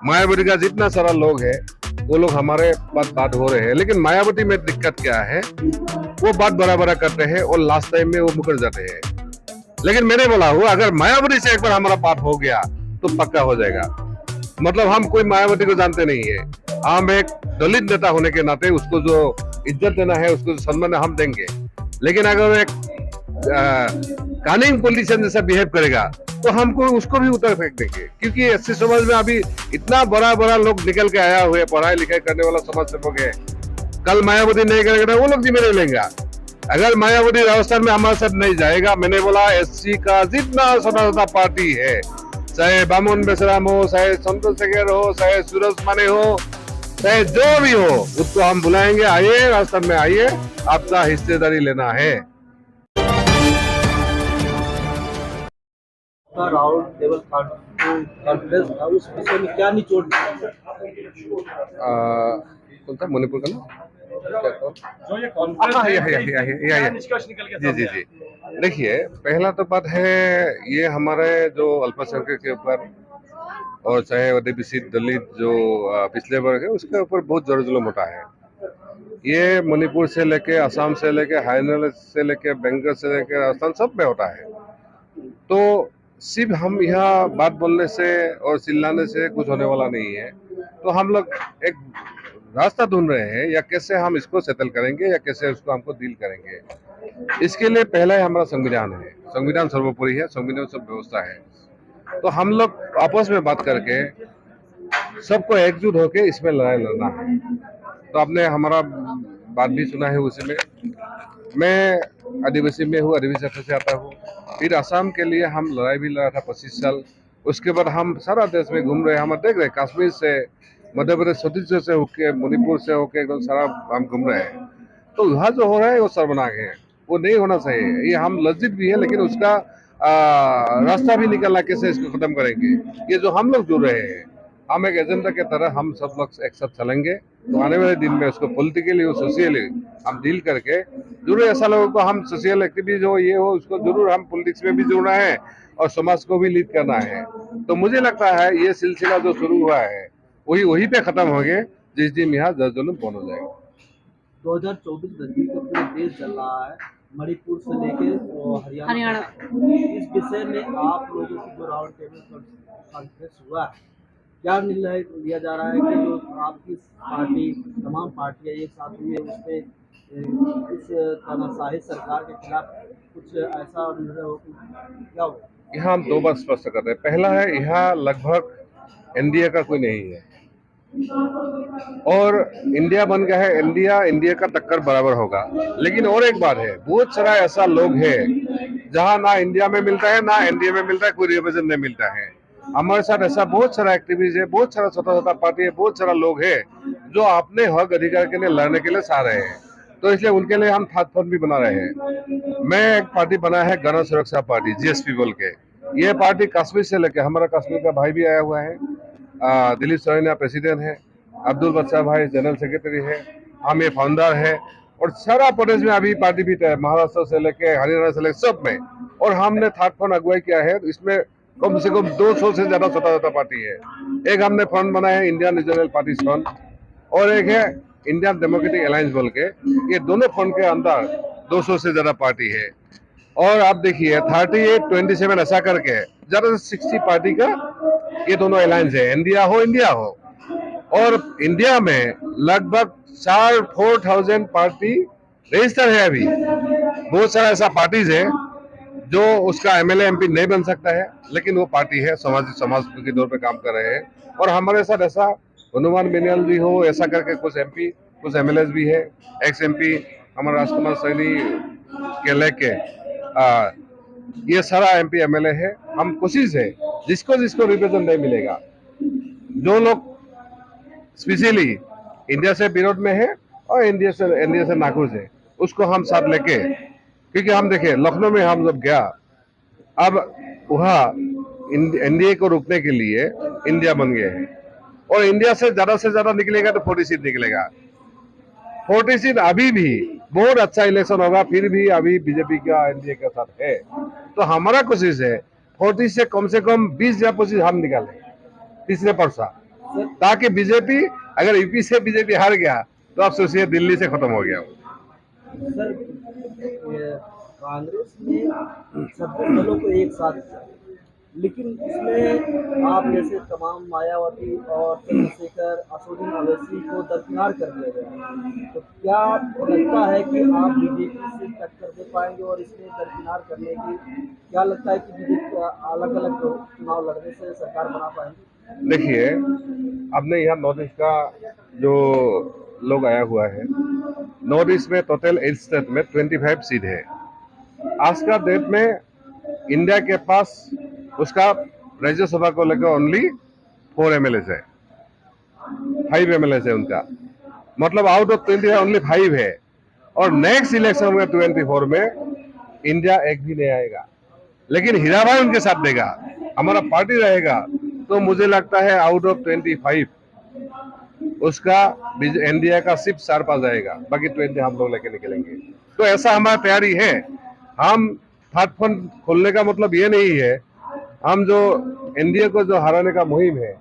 मायावती का जितना सारा लोग है वो लोग हमारे बात हो रहे हैं, लेकिन मायावती में दिक्कत क्या है, वो बात बड़ा बड़ा करते हैं और लास्ट टाइम में वो मुकर जाते हैं। लेकिन मैंने बोला हुआ अगर मायावती से एक बार हमारा बात हो गया तो पक्का हो जाएगा। मतलब हम कोई मायावती को जानते नहीं है, हम एक दलित नेता होने के नाते उसको जो इज्जत देना है, उसको जो सम्मान हम देंगे। लेकिन अगर एक कानून पॉलिटिशियन जैसा बिहेव करेगा तो हमको उसको भी उतर फेंक देंगे, क्योंकि एससी समाज में अभी इतना बड़ा बड़ा लोग निकल के आया हुए, पढ़ाई लिखाई करने वाला समाज सेवक है। कल मायावती नहीं करेगा वो लोग जिम्मेदारी लेंगे। अगर मायावती राजस्थान में हमारे साथ नहीं जाएगा, मैंने बोला एससी का जितना छोटा छोटा पार्टी है, चाहे बामुन बेसराम हो, चाहे संतोष शेखर हो, चाहे सूरज माने हो, चाहे जो भी हो, उसको हम बुलाएंगे, आइए राजस्थान में आइए, आपका हिस्सेदारी लेना है। राउंड टेबल कॉन्फ्रेंस था, उस विषय में क्या निचोड़ कौन था मणिपुर का ना, जो ये कॉन्फ्रेंस हाँ, निष्कर्ष निकल के जी जी जी। देखिए, पहला तो बात है ये हमारे जो अल्पसंख्यक के ऊपर और चाहे ओबीसी दलित जो पिछले वर्ग है उसके ऊपर बहुत जोर जुलूम होता है। ये मणिपुर से लेके असम से लेके हरियाणा से लेके बंगाल से लेके राजस्थान सब में होता है। तो सिर्फ हम यहाँ बात बोलने से और चिल्लाने से कुछ होने वाला नहीं है। तो हम लोग एक रास्ता ढूंढ रहे हैं, या कैसे हम इसको सेटल करेंगे या कैसे उसको हमको डील करेंगे। इसके लिए पहला ही हमारा संविधान है, संविधान सर्वोपरि है, संविधान सब व्यवस्था है। तो हम लोग आपस में बात करके सबको एकजुट होके इसमें लड़ाई लड़ना है। तो आपने हमारा बात भी सुना है, उसी में मैं आदिवासी में हूँ, आदिवासी क्षेत्र से आता हूँ। फिर असम के लिए हम लड़ाई भी लड़ा था 25 साल। उसके बाद हम सारा देश में घूम रहे हैं, हम देख रहे हैं कश्मीर से, मध्य प्रदेश छत्तीसगढ़ से होके, मणिपुर से होके एकदम सारा हम घूम रहे हैं। तो यहाँ जो हो रहा है वो शर्मनाक है, वो नहीं होना चाहिए। ये हम लज्जित भी है, लेकिन उसका रास्ता भी निकलना, कैसे इसको खत्म करेंगे। ये जो हम लोग जुड़ रहे हैं, हम एक एजेंडा के तरह हम सब लोग एक साथ चलेंगे। तो आने वाले दिन में उसको पॉलिटिकली और सोशियली हम डील करके जरूर ऐसा लोगों को हम सोशल एक्टिविटीज हो ये हो उसको जरूर हम पॉलिटिक्स में भी जुड़ना है और समाज को भी लीड करना है। तो मुझे लगता है ये सिलसिला जो शुरू हुआ है वही वहीं पे खत्म हो गए जिस दिन यहाँ जल जुलूम बंद हो जाएगा। 2024 गंदगी का पूरा देश जल रहा है, मणिपुर से लेके हरियाणा। इस विषय में आप लोगों की जो राउंड टेबल कॉन्फ्रेंस हुआ है, क्या निर्णय लिया जा रहा है कि जो आपकी पार्टी, तमाम पार्टियां एक साथ हुई है, उस पर इस तानाशाही सरकार के खिलाफ कुछ ऐसा निर्णय हो कि क्या होगा? यहाँ हम दो बात स्पष्ट कर रहे हैं। पहला है, यहाँ लगभग एनडीए का कोई नहीं है और इंडिया बन गया है। इंडिया इंडिया का टक्कर बराबर होगा। लेकिन और एक बात है, बहुत सारा ऐसा लोग है जहाँ ना इंडिया में मिलता है ना एनडीए में मिलता है, कोई रिप्रेजेंट नहीं मिलता है। हमारे साथ ऐसा बहुत सारा एक्टिविस्ट है, बहुत सारा छोटा छोटा पार्टी है, बहुत सारा लोग है जो अपने हक अधिकार के लिए लड़ने के लिए चाह रहे हैं। तो इसलिए उनके लिए हम थाट फंड भी बना रहे हैं। मैं एक पार्टी बना है गण सुरक्षा पार्टी, जीएसपी बोल के। ये पार्टी कश्मीर से लेके, हमारा कश्मीर का भाई भी आया हुआ है, दिलीप सोरेन प्रेसिडेंट है, अब्दुल बच्चा भाई जनरल सेक्रेटरी है, हम ये फाउंडर है। और सारा प्रदेश में अभी पार्टी भी है, महाराष्ट्र से लेके हरियाणा से लेके सब में। और हमने थर्ड फंड अगुवाई किया है, इसमें कम से कम 200 से ज्यादा छोटा छोटा पार्टी है। एक हमने फंड बनाया है इंडियन रीजनल पार्टी फंड, और एक है इंडियन डेमोक्रेटिक अलायंस बोल के। ये दोनों फंड के अंदर 200 से ज्यादा पार्टी है। और आप देखिए 38-27 ऐसा करके ज्यादा से 60 पार्टी का ये दोनों अलायंस है, इंडिया हो। और इंडिया में लगभग 4,000 पार्टी रजिस्टर है अभी। बहुत सारा ऐसा पार्टीज है जो उसका एमएलए एमपी नहीं बन सकता है, लेकिन वो पार्टी है, समाज के तौर पे काम कर रहे हैं। और हमारे साथ ऐसा हनुमान बेनियाल भी हो, ऐसा करके कुछ एमपी कुछ एमएलए भी है, एक्स एमपी हमारा राजकुमार सैनी के लेके ये सारा एमपी एमएलए है। हम कोशिश है जिसको जिसको रिप्रेजेंट नहीं मिलेगा, जो लोग स्पेशली इंडिया से विरोध में है और इंडिया से नाखुश है, उसको हम साथ लेके। क्योंकि हम देखे लखनऊ में हम जब गया, अब वहाँ एनडीए को रोकने के लिए इंडिया बन गए हैं। और इंडिया से ज्यादा निकलेगा तो 40 सीट निकलेगा। 40 सीट अभी भी बहुत अच्छा इलेक्शन होगा, फिर भी अभी बीजेपी का एनडीए के साथ है। तो हमारा कोशिश है 40 से कम 20 या 25 हम निकालें तीसरे पर्सा। ताकि बीजेपी, अगर यूपी से बीजेपी हार गया तो आप सोचिए दिल्ली से खत्म हो गया वो। सर, कांग्रेस ने 26 दलों को एक साथ किया, लेकिन इसमें आप जैसे तमाम मायावती और चंद्रशेखर, असदुद्दीन ओवैसी को दरकिनार कर दिया गया। तो क्या लगता है कि आप बीजेपी से टक्कर दे पाएंगे, और इसमें दरकिनार करने की क्या लगता है कि बीजेपी अलग अलग चुनाव लड़ने से सरकार बना पाएंगे? देखिए, आपने यहाँ नॉर्थ ईस्ट का जो लोग आया हुआ है, नॉर्थ ईस्ट में टोटल 8 स्टेट में 25 सीट है। आज का डेट में इंडिया के पास उसका राज्यसभा को लेकर ओनली 4 एमएलए है, 5 एमएलए है उनका, मतलब आउट ऑफ 20 है ओनली 5 है। और नेक्स्ट इलेक्शन में 24 में इंडिया एक भी नहीं आएगा, लेकिन हीरा भाई उनके साथ देगा, हमारा पार्टी रहेगा। तो मुझे लगता है आउट ऑफ 25 उसका इंडिया का सिर्फ 4 पास जाएगा, बाकी 20 हम लोग लेके निकलेंगे। तो ऐसा हमारा तैयारी है। हम थर्ड फंड खोलने का मतलब ये नहीं है हम जो एनडीए को जो हराने का मुहिम है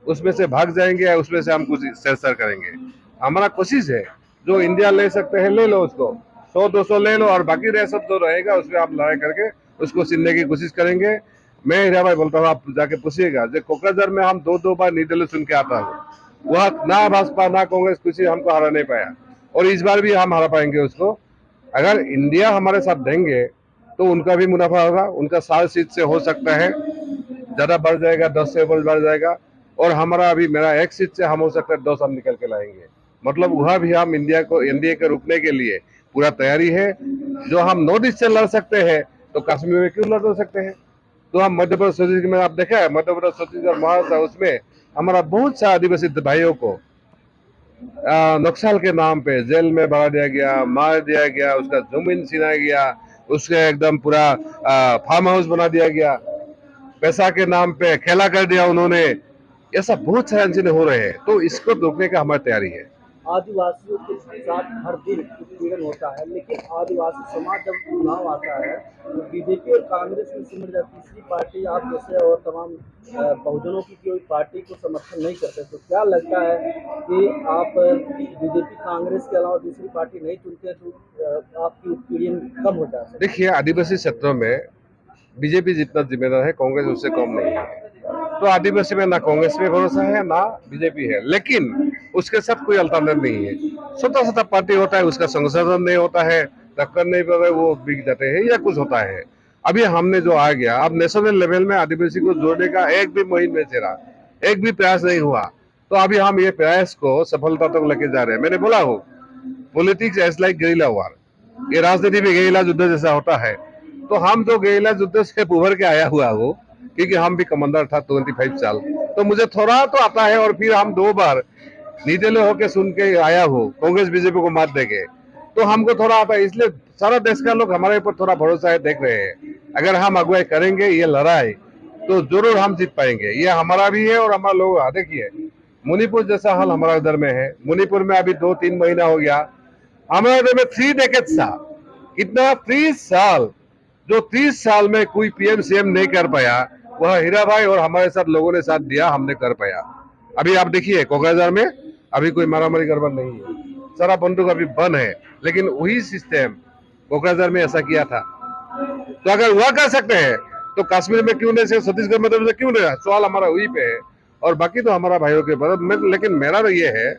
उसमें से भाग जाएंगे या उसमें से हम कुछ सेंसर करेंगे। हमारा कोशिश है जो इंडिया ले सकते हैं ले लो, उसको 100-200 ले लो, और बाकी रह सब जो रहेगा उसमें आप लड़ाई करके उसको छीनने की कोशिश करेंगे। मैं हीरा भाई बोलता हूँ, आप जाके पूछिएगा, जो कोकराझार में हम 2-2 बार निर्दलीय सुन के आता हूँ, वह ना भाजपा ना कांग्रेस किसी हमको हरा नहीं पाया, और इस बार भी हम हरा पाएंगे उसको। अगर इंडिया हमारे साथ देंगे तो उनका भी मुनाफा होगा, उनका 7 सीट से हो सकता है ज्यादा बढ़ जाएगा, 10 से बढ़ जाएगा, और हमारा अभी मेरा 1 सीट से हम हो सकता है 10 हम निकल के लाएंगे। मतलब वह भी हम इंडिया को एनडीए के रुकने के लिए पूरा तैयारी है। जो हम नॉर्थ ईस्ट से लड़ सकते हैं तो कश्मीर में क्यों लड़ सकते हैं। तो हम मध्य प्रदेश छत्तीसगढ़ में आप देखा है, मध्य प्रदेश छत्तीसगढ़ महाराष्ट्र, उसमें हमारा बहुत सा आदिवासी भाइयों को नक्सल के नाम पे जेल में भरा दिया गया, मार दिया गया, उसका जमीन छीना गया, उसके एकदम पूरा फार्म हाउस बना दिया गया, पैसा के नाम पे खेला कर दिया उन्होंने। ऐसा बहुत सारे इंसिडेंट हो रहे हैं, तो इसको रोकने का हमारी तैयारी है। आदिवासियों के साथ हर दिन उत्पीड़न होता है, लेकिन आदिवासी समाज जब चुनाव आता है तो बीजेपी और कांग्रेस में सिमट जाती तीसरी पार्टी आप जैसे और तमाम बहुजनों की कोई पार्टी को समर्थन नहीं करते। तो क्या लगता है कि आप बीजेपी कांग्रेस के अलावा दूसरी पार्टी नहीं चुनते तो आपकी उत्पीड़न कम हो जाता है? देखिए, आदिवासी क्षेत्रों में बीजेपी जितना जिम्मेदार है कांग्रेस उससे कम नहीं है। तो आदिवासी में ना कांग्रेस में भरोसा है ना बीजेपी है, लेकिन उसके साथ कोई अल्टरनेट नहीं है। छोटा छोटा पार्टी होता है, उसका संशोधन नहीं होता है, टक्कर नहीं पड़े वो बिक जाते हैं या कुछ होता है। अभी हमने जो आ गया, अब नेशनल लेवल में आदिवासी को जोड़ने का एक भी मुहिम नहीं चला, एक भी प्रयास नहीं हुआ। तो अभी हम ये प्रयास को सफलता तक लेके जा रहे हैं। मैंने बोला हो, पॉलिटिक्स एज लाइक गेरिला वार, ये राजनीति में गेरिला युद्ध जैसा होता है। तो हम जो गेरिला युद्ध से उभर के आया हुआ हो, क्योंकि हम भी कमांडर था 25 साल, तो मुझे थोड़ा तो आता है। और फिर हम 2 बार निर्दलीय होके सुन के आया हो, कांग्रेस बीजेपी को मात देंगे, तो हमको थोड़ा आता है। इसलिए सारा देश का लोग हमारे ऊपर थोड़ा भरोसा है, देख रहे हैं। अगर हम अगुवाई करेंगे ये लड़ाई तो जरूर हम जीत पाएंगे। ये हमारा भी है और हमारा लोग। देखिए, मणिपुर जैसा हाल हमारा उधर में है। मणिपुर में अभी 2-3 महीना हो गया, हमारे उधर में 3 डेकेड था। कितना 30 साल, जो 30 साल में कोई पीएम सीएम नहीं कर पाया, वह हीरा भाई और हमारे साथ लोगों ने साथ दिया, हमने कर पाया। अभी आप देखिए कोकराझार में अभी कोई मारामारी गड़बड़ नहीं है, सारा बंदूक अभी बंद है, लेकिन वही सिस्टम कोकराझार में ऐसा किया था। तो अगर वह कर सकते हैं तो कश्मीर में क्यों नहीं, छत्तीसगढ़ में तो क्यों नहीं? सवाल हमारा वही पे है, और बाकी तो हमारा भाइयों के ऊपर। लेकिन मेरा तो ये है,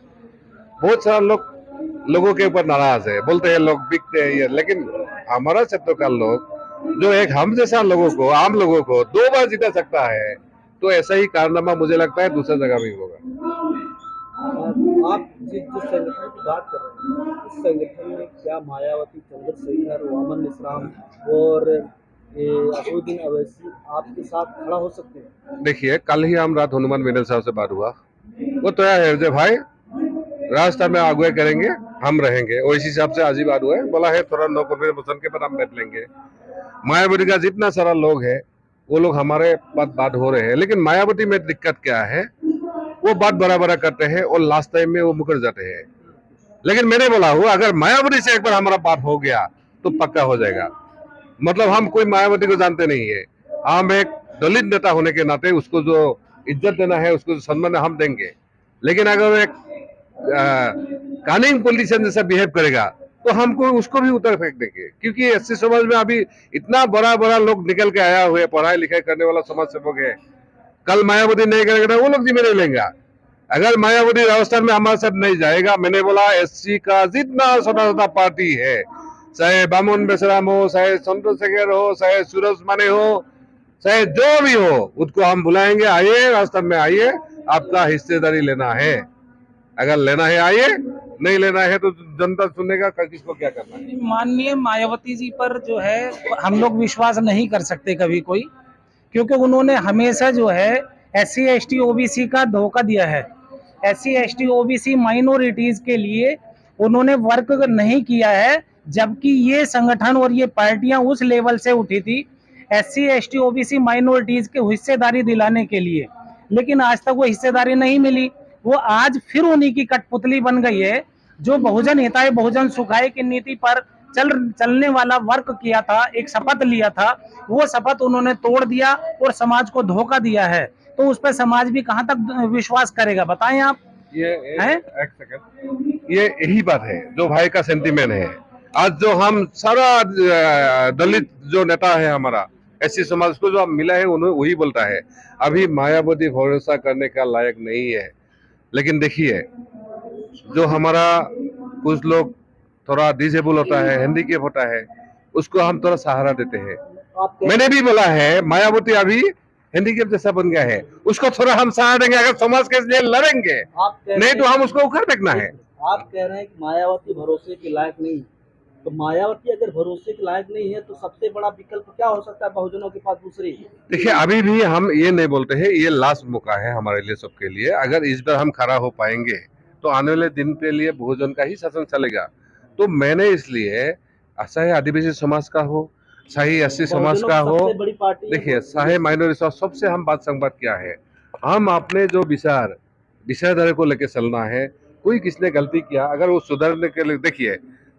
बहुत सारा लोगों के ऊपर नाराज है, बोलते हैं लोग बिकते हैं ये, लेकिन हमारा क्षेत्र का लोग जो एक हम जैसा लोगों को, आम लोगों को 2 बार जीता सकता है, तो ऐसा ही कारनामा मुझे लगता है दूसरी जगह भी होगा। आप जिस संगठन की बात कर रहे हैं, उस संगठन में क्या मायावती, चंद्रशेखर, वामन मिश्राम और असदुद्दीन ओवैसी आपके साथ खड़ा हो सकते हैं? देखिए, कल ही हम रात हनुमान मेनन साहब से बात हुआ, वो तो है जो भाई रास्ता में अगुवाई करेंगे, हम रहेंगे, और इसी हिसाब से आज ही बात हुआ है। बोला है थोड़ा 9 मोशन के बाद हम बैठ लेंगे। मायावती का जितना सारा लोग है वो लोग हमारे पास बात हो रहे हैं, लेकिन मायावती में दिक्कत क्या है, वो बात बड़ा करते हैं और लास्ट टाइम में वो मुकर जाते हैं। लेकिन मैंने बोला हूँ, अगर मायावती से एक बार हमारा बात हो गया तो पक्का हो जाएगा। मतलब हम कोई मायावती को जानते नहीं है, हम एक दलित नेता होने के नाते उसको जो इज्जत देना है, उसको सम्मान हम देंगे। लेकिन अगर एक कानिंग पॉलिटिशियन जैसा बिहेव करेगा तो हमको उसको भी उतर फेंक देंगे, क्योंकि एससी समाज में अभी इतना बड़ा बड़ा लोग निकल के आया हुए, पढ़ाई लिखाई करने वाला समाज सेवक है। कल मायावती नहीं करेगा वो लोग जिम्मेदारी लेंगे। अगर मायावती राजस्थान में हमारे साथ नहीं जाएगा, मैंने बोला एससी का जितना छोटा छोटा पार्टी है, चाहे बामुन बेसराम हो, चाहे संतोष शेखर हो, चाहे सूरज माने हो, चाहे जो भी हो, उसको हम बुलाएंगे, आइए राजस्थान में आइए, आपका हिस्सेदारी लेना है। अगर लेना है आइए, नहीं लेना है तो जनता सुनेगा, किसको क्या करना है। माननीय मायावती जी पर जो है हम लोग विश्वास नहीं कर सकते कभी कोई, क्योंकि उन्होंने हमेशा जो है SC ST OBC का धोखा दिया है। SC ST OBC माइनॉरिटीज के लिए उन्होंने वर्क नहीं किया है, जबकि ये संगठन और ये पार्टियां उस लेवल से उठी थी SC ST OBC माइनॉरिटीज के हिस्सेदारी दिलाने के लिए, लेकिन आज तक वो हिस्सेदारी नहीं मिली। वो आज फिर उन्हीं की कठपुतली बन गई है। जो बहुजन हिताय बहुजन सुखाय की नीति पर चलने वाला वर्क किया था, एक शपथ लिया था, वो शपथ उन्होंने तोड़ दिया और समाज को धोखा दिया है। तो उस पर समाज भी कहां तक विश्वास करेगा, बताएं आप। ये एक सेकंड, ये यही बात है जो भाई का सेंटीमेंट है। आज जो हम सारा दलित जो नेता है हमारा एससी समाज को जो अब मिला है, उन्हें वही बोलता है अभी मायावती भरोसा करने का लायक नहीं है। लेकिन देखिए, जो हमारा कुछ लोग थोड़ा डिसेबल होता है, हैंडीकैप होता है, उसको हम थोड़ा सहारा देते हैं। मैंने भी बोला है मायावती अभी हैंडीकैप जैसा बन गया है, उसको थोड़ा हम सहारा देंगे अगर समाज के लिए लड़ेंगे, नहीं तो हम उसको उखाड़ फेंकना है। आप कह रहे हैं कि मायावती भरोसे के लायक नहीं, तो मायावती अगर भरोसे के लायक नहीं है तो सबसे बड़ा विकल्प क्या हो सकता है बहुजनों के पास दूसरी? देखिए, अभी भी हम ये नहीं बोलते हैं, ये लास्ट मौका है हमारे लिए, सबके लिए। अगर इस बार हम खड़ा हो पाएंगे तो आने वाले दिन के लिए बहुजन का ही शासन चलेगा। तो मैंने इसलिए चाहे आदिवासी समाज का हो, चाहे एससी समाज का हो, देखिए चाहे माइनॉरिटी समाज, सबसे हम बात संवाद क्या है, हम अपने जो विचारधारा को लेकर चलना है। कोई किसने गलती किया, अगर वो सुधारने के लिए, देखिए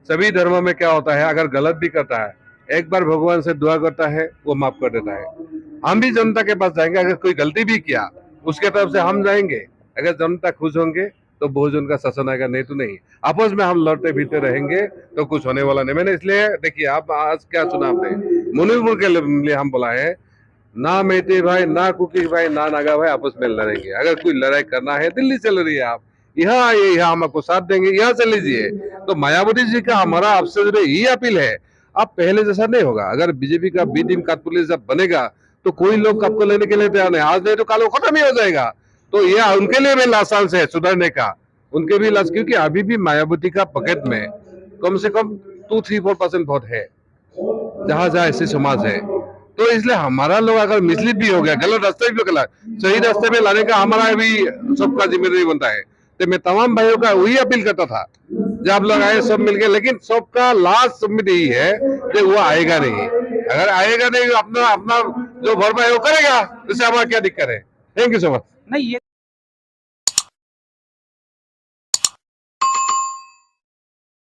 सभी धर्मों में क्या होता है, अगर गलत भी करता है एक बार भगवान से दुआ करता है, वो माफ कर देता है। हम भी जनता के पास जाएंगे, अगर कोई गलती भी किया उसके तरफ से हम जाएंगे। अगर जनता खुश होंगे तो बहुजन का शासन आएगा, नहीं तो नहीं। आपस में हम लड़ते भीड़ते रहेंगे तो कुछ होने वाला नहीं। मैंने इसलिए, देखिए आप आज क्या सुना आपने, मणिपुर के लिए हम बोला है, ना मेते भाई, ना कुकी भाई, ना नागा भाई, आपस में लड़ेंगे। अगर कोई लड़ाई करना है, दिल्ली से लड़िए, आप यहाँ आइए, यहाँ हम आपको साथ देंगे, यहाँ से लीजिए। तो मायावती जी का हमारा आपसे जो यही अपील है, आप पहले जैसा नहीं होगा। अगर बीजेपी का बी टीम पुलिस जब बनेगा तो कोई लोग आपको लेने के लिए तैयार नहीं, आज नहीं तो कल खत्म ही हो जाएगा। तो ये उनके लिए भी लासान से सुधरने का, उनके भी लाश, क्योंकि अभी भी मायावती का पॉकेट में कम से कम 2-3-4% वोट है जहां जहां ऐसे समाज है। तो इसलिए हमारा लोग अगर मिसलीड भी हो गया, गलत रास्ते भी गलत, सही रास्ते में लाने का हमारा भी सबका जिम्मेदारी बनता है। तो मैं तमाम भाइयों का वही अपील करता था, जब आप लोग आए सब मिलके, लेकिन सबका लास्ट उम्मीद यही है कि वो आएगा नहीं। अगर आएगा नहीं, अपना अपना जो भरपाई वो करेगा, उससे हमारा क्या दिक्कत है। Thank you so much. नहीं, ये